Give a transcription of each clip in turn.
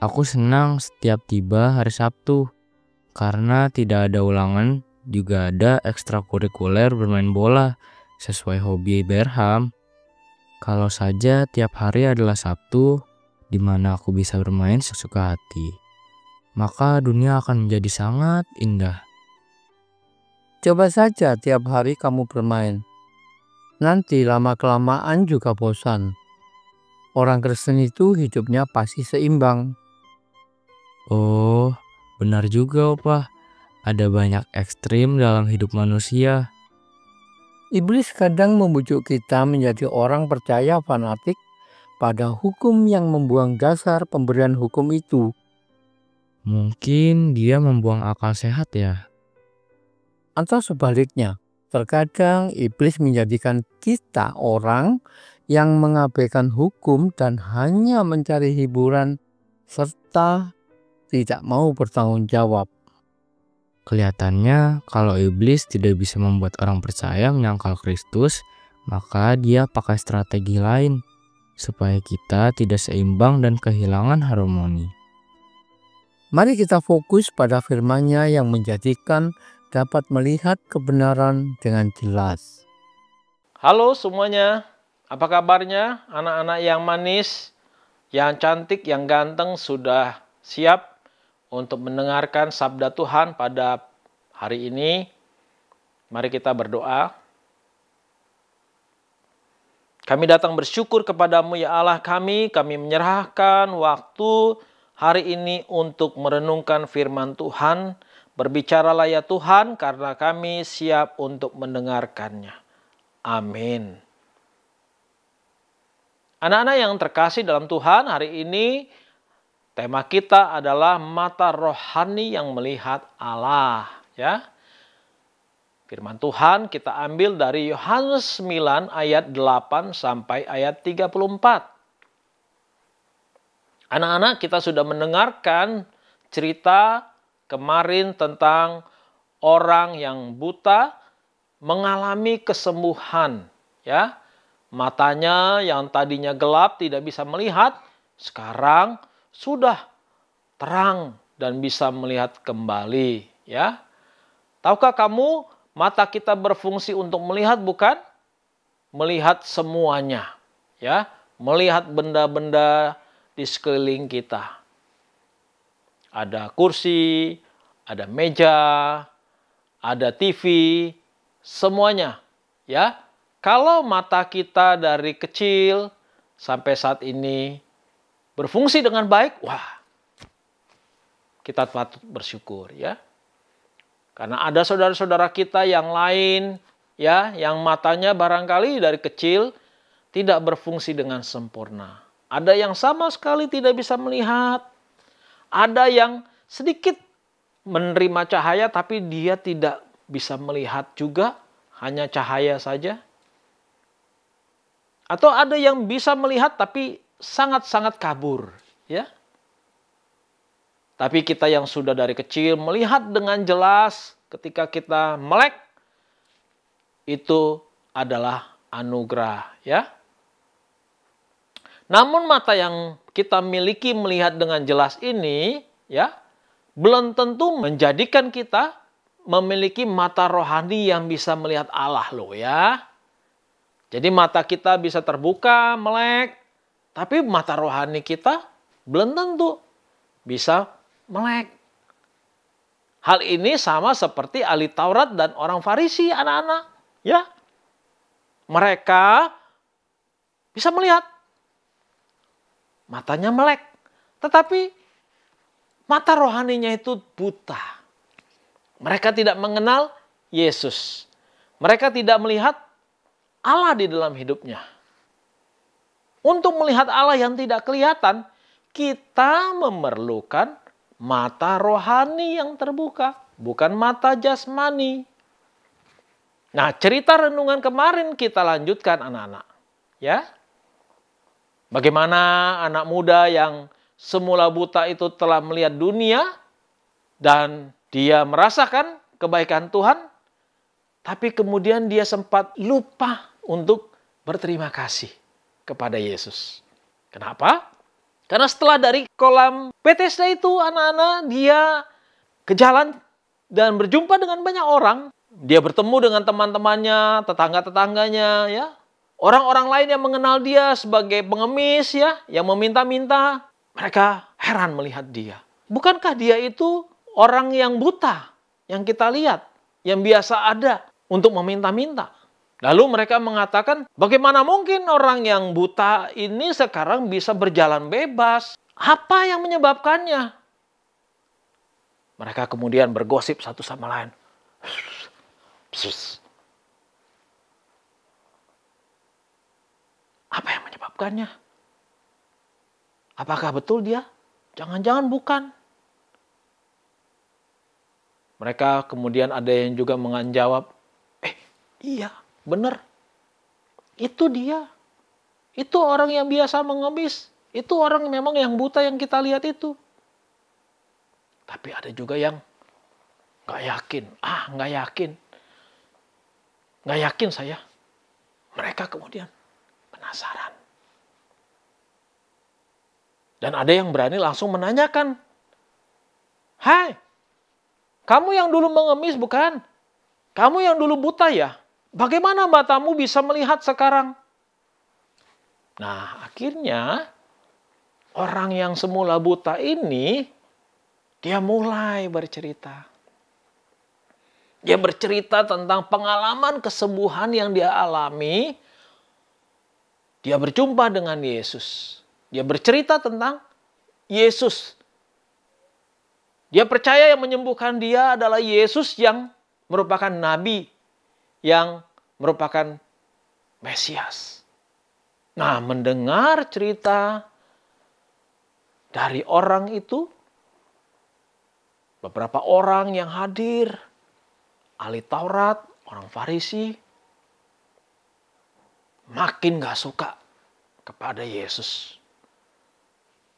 Aku senang setiap tiba hari Sabtu, karena tidak ada ulangan, juga ada ekstrakurikuler bermain bola, sesuai hobi Berham. Kalau saja tiap hari adalah Sabtu, di mana aku bisa bermain sesuka hati, maka dunia akan menjadi sangat indah. Coba saja tiap hari kamu bermain. Nanti lama-kelamaan juga bosan. Orang Kristen itu hidupnya pasti seimbang. Oh, benar juga, Opa. Ada banyak ekstrim dalam hidup manusia. Iblis kadang membujuk kita menjadi orang percaya fanatik pada hukum yang membuang dasar pemberian hukum itu. Mungkin dia membuang akal sehat ya. Atau sebaliknya, terkadang iblis menjadikan kita orang yang mengabaikan hukum dan hanya mencari hiburan serta tidak mau bertanggung jawab. Kelihatannya kalau iblis tidak bisa membuat orang percaya menyangkal Kristus, maka dia pakai strategi lain supaya kita tidak seimbang dan kehilangan harmoni. Mari kita fokus pada firman-Nya yang menjadikan dapat melihat kebenaran dengan jelas. Halo semuanya, apa kabarnya anak-anak yang manis, yang cantik, yang ganteng sudah siap untuk mendengarkan sabda Tuhan pada hari ini? Mari kita berdoa. Kami datang bersyukur kepadamu ya Allah kami menyerahkan waktu hari ini untuk merenungkan firman Tuhan. Berbicaralah ya Tuhan karena kami siap untuk mendengarkannya. Amin. Anak-anak yang terkasih dalam Tuhan, hari ini tema kita adalah mata rohani yang melihat Allah, ya. Firman Tuhan kita ambil dari Yohanes 9 ayat 8 sampai ayat 34. Anak-anak, kita sudah mendengarkan cerita kemarin tentang orang yang buta mengalami kesembuhan, ya. Matanya yang tadinya gelap tidak bisa melihat, sekarang sudah terang dan bisa melihat kembali, ya. Tahukah kamu, mata kita berfungsi untuk melihat, bukan? Melihat semuanya, ya. Melihat benda-benda di sekeliling kita. Ada kursi, ada meja, ada TV, semuanya, ya. Kalau mata kita dari kecil sampai saat ini berfungsi dengan baik, wah, kita patut bersyukur, ya. Karena ada saudara-saudara kita yang lain, ya, yang matanya barangkali dari kecil tidak berfungsi dengan sempurna. Ada yang sama sekali tidak bisa melihat. Ada yang sedikit menerima cahaya tapi dia tidak bisa melihat juga, hanya cahaya saja. Atau ada yang bisa melihat tapi sangat-sangat kabur, ya. Tapi kita yang sudah dari kecil melihat dengan jelas ketika kita melek, itu adalah anugerah, ya. Namun mata yang kita miliki melihat dengan jelas ini, ya, belum tentu menjadikan kita memiliki mata rohani yang bisa melihat Allah loh, ya. Jadi mata kita bisa terbuka, melek, tapi mata rohani kita belum tentu bisa melek. Hal ini sama seperti ahli Taurat dan orang Farisi, anak-anak, ya. Mereka bisa melihat, matanya melek, tetapi mata rohaninya itu buta. Mereka tidak mengenal Yesus. Mereka tidak melihat Allah di dalam hidupnya. Untuk melihat Allah yang tidak kelihatan, kita memerlukan mata rohani yang terbuka, bukan mata jasmani. Nah, cerita renungan kemarin kita lanjutkan, anak-anak, ya. Bagaimana anak muda yang semula buta itu telah melihat dunia dan dia merasakan kebaikan Tuhan, tapi kemudian dia sempat lupa untuk berterima kasih kepada Yesus. Kenapa? Karena setelah dari kolam Bethesda itu, anak-anak, dia ke jalan dan berjumpa dengan banyak orang. Dia bertemu dengan teman-temannya, tetangga-tetangganya, ya. Orang-orang lain yang mengenal dia sebagai pengemis, ya, yang meminta-minta. Mereka heran melihat dia. Bukankah dia itu orang yang buta yang kita lihat, yang biasa ada untuk meminta-minta? Lalu mereka mengatakan, bagaimana mungkin orang yang buta ini sekarang bisa berjalan bebas? Apa yang menyebabkannya? Mereka kemudian bergosip satu sama lain. Apa yang menyebabkannya? Apakah betul dia? Jangan-jangan bukan. Mereka kemudian ada yang juga menjawab, iya, benar. Itu dia. Itu orang yang biasa mengemis. Itu orang memang yang buta yang kita lihat itu. Tapi ada juga yang nggak yakin. Nggak yakin. Nggak yakin saya. Mereka kemudian penasaran. Dan ada yang berani langsung menanyakan. Hai, kamu yang dulu mengemis bukan? Kamu yang dulu buta ya? Bagaimana matamu bisa melihat sekarang? Nah, akhirnya orang yang semula buta ini, dia mulai bercerita. Dia bercerita tentang pengalaman kesembuhan yang dia alami. Dia berjumpa dengan Yesus. Dia bercerita tentang Yesus. Dia percaya yang menyembuhkan dia adalah Yesus yang merupakan nabi, yang merupakan Mesias. Nah, mendengar cerita dari orang itu, beberapa orang yang hadir, ahli Taurat, orang Farisi, makin gak suka kepada Yesus.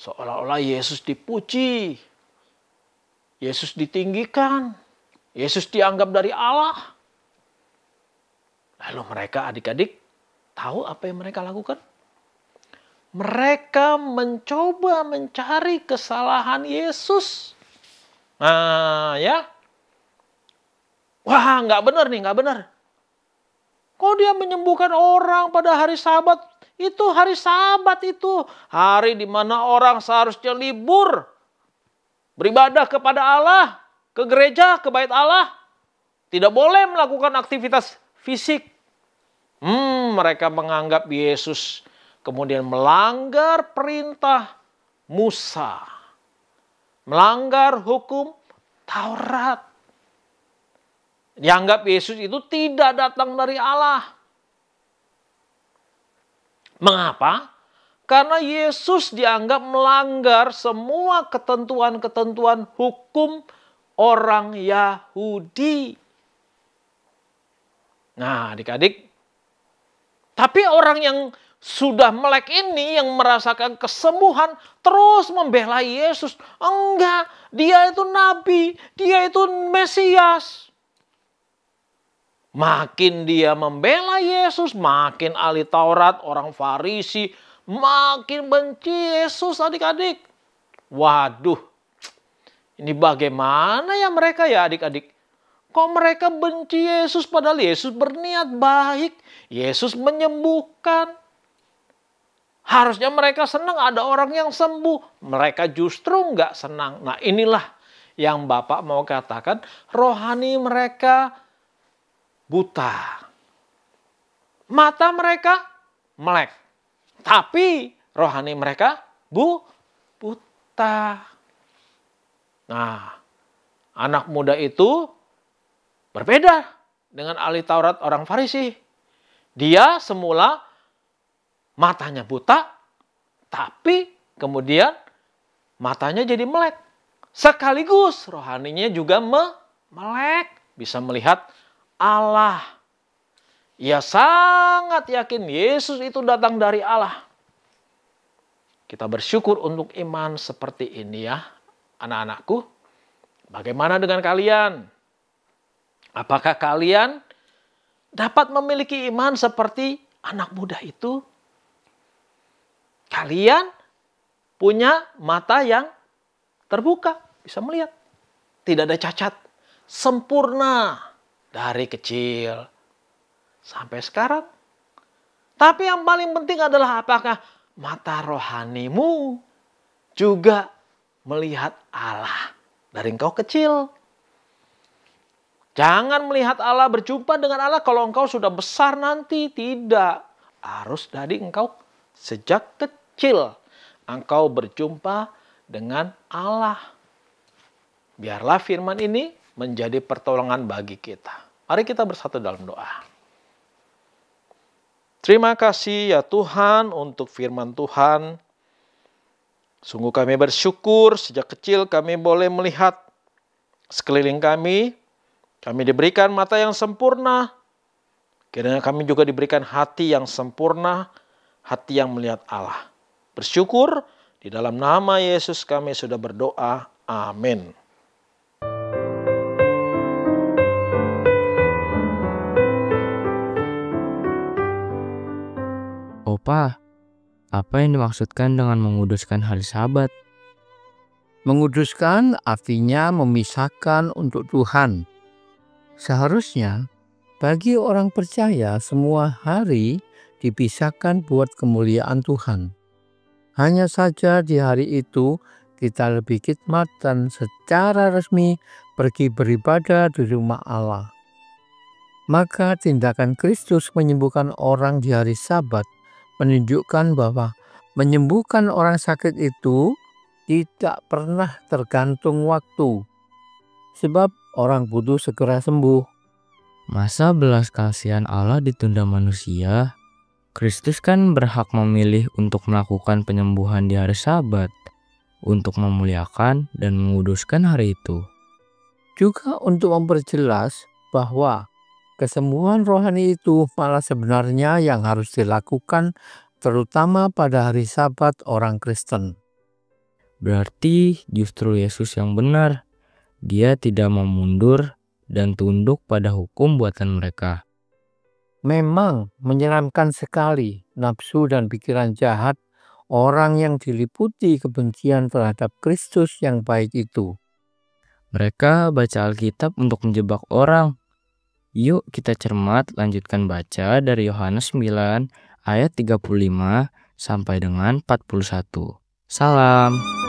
Seolah-olah Yesus dipuji, Yesus ditinggikan, Yesus dianggap dari Allah. Lalu mereka adik-adik tahu apa yang mereka lakukan? Mereka mencoba mencari kesalahan Yesus. Nah, ya. Wah, nggak benar nih, nggak benar. Kok dia menyembuhkan orang pada hari Sabat? Itu hari Sabat itu. Hari di mana orang seharusnya libur. Beribadah kepada Allah. Ke gereja, ke bait Allah. Tidak boleh melakukan aktivitas fisik. Mereka menganggap Yesus kemudian melanggar perintah Musa. Melanggar hukum Taurat. Dianggap Yesus itu tidak datang dari Allah. Mengapa? Karena Yesus dianggap melanggar semua ketentuan-ketentuan hukum orang Yahudi. Nah, adik-adik, tapi orang yang sudah melek ini, yang merasakan kesembuhan, terus membela Yesus. Enggak, dia itu nabi, dia itu Mesias. Makin dia membela Yesus, makin ahli Taurat, orang Farisi, makin benci Yesus, adik-adik. Waduh, ini bagaimana ya mereka ya adik-adik? Kok mereka benci Yesus padahal Yesus berniat baik. Yesus menyembuhkan. Harusnya mereka senang ada orang yang sembuh. Mereka justru nggak senang. Nah, inilah yang Bapak mau katakan. Rohani mereka buta. Mata mereka melek. Tapi rohani mereka buta. Nah, anak muda itu berbeda dengan ahli Taurat orang Farisi. Dia semula matanya buta, tapi kemudian matanya jadi melek. Sekaligus rohaninya juga melek, bisa melihat Allah. Ia sangat yakin Yesus itu datang dari Allah. Kita bersyukur untuk iman seperti ini ya, anak-anakku. Bagaimana dengan kalian? Apakah kalian dapat memiliki iman seperti anak muda itu? Kalian punya mata yang terbuka, bisa melihat. Tidak ada cacat, sempurna dari kecil sampai sekarang. Tapi yang paling penting adalah apakah mata rohanimu juga melihat Allah dari engkau kecil. Jangan melihat Allah, berjumpa dengan Allah kalau engkau sudah besar nanti. Tidak. Harus dari engkau sejak kecil. Engkau berjumpa dengan Allah. Biarlah firman ini menjadi pertolongan bagi kita. Mari kita bersatu dalam doa. Terima kasih ya Tuhan untuk firman Tuhan. Sungguh kami bersyukur sejak kecil kami boleh melihat sekeliling kami. Kami diberikan mata yang sempurna. Kiranya kami juga diberikan hati yang sempurna. Hati yang melihat Allah. Bersyukur di dalam nama Yesus kami sudah berdoa. Amin. Opa, apa yang dimaksudkan dengan menguduskan hari Sabat? Menguduskan artinya memisahkan untuk Tuhan. Seharusnya bagi orang percaya semua hari dipisahkan buat kemuliaan Tuhan. Hanya saja di hari itu kita lebih khidmat dan secara resmi pergi beribadah di rumah Allah. Maka tindakan Kristus menyembuhkan orang di hari Sabat menunjukkan bahwa menyembuhkan orang sakit itu tidak pernah tergantung waktu. Sebab orang butuh segera sembuh. Masa belas kasihan Allah ditunda manusia? Kristus kan berhak memilih untuk melakukan penyembuhan di hari Sabat, untuk memuliakan dan menguduskan hari itu. Juga untuk memperjelas bahwa kesembuhan rohani itu malah sebenarnya yang harus dilakukan terutama pada hari Sabat orang Kristen. Berarti justru Yesus yang benar. Dia tidak mau mundur dan tunduk pada hukum buatan mereka. Memang menyeramkan sekali nafsu dan pikiran jahat orang yang diliputi kebencian terhadap Kristus yang baik itu. Mereka baca Alkitab untuk menjebak orang. Yuk kita cermat lanjutkan baca dari Yohanes 9 ayat 35 sampai dengan 41. Salam.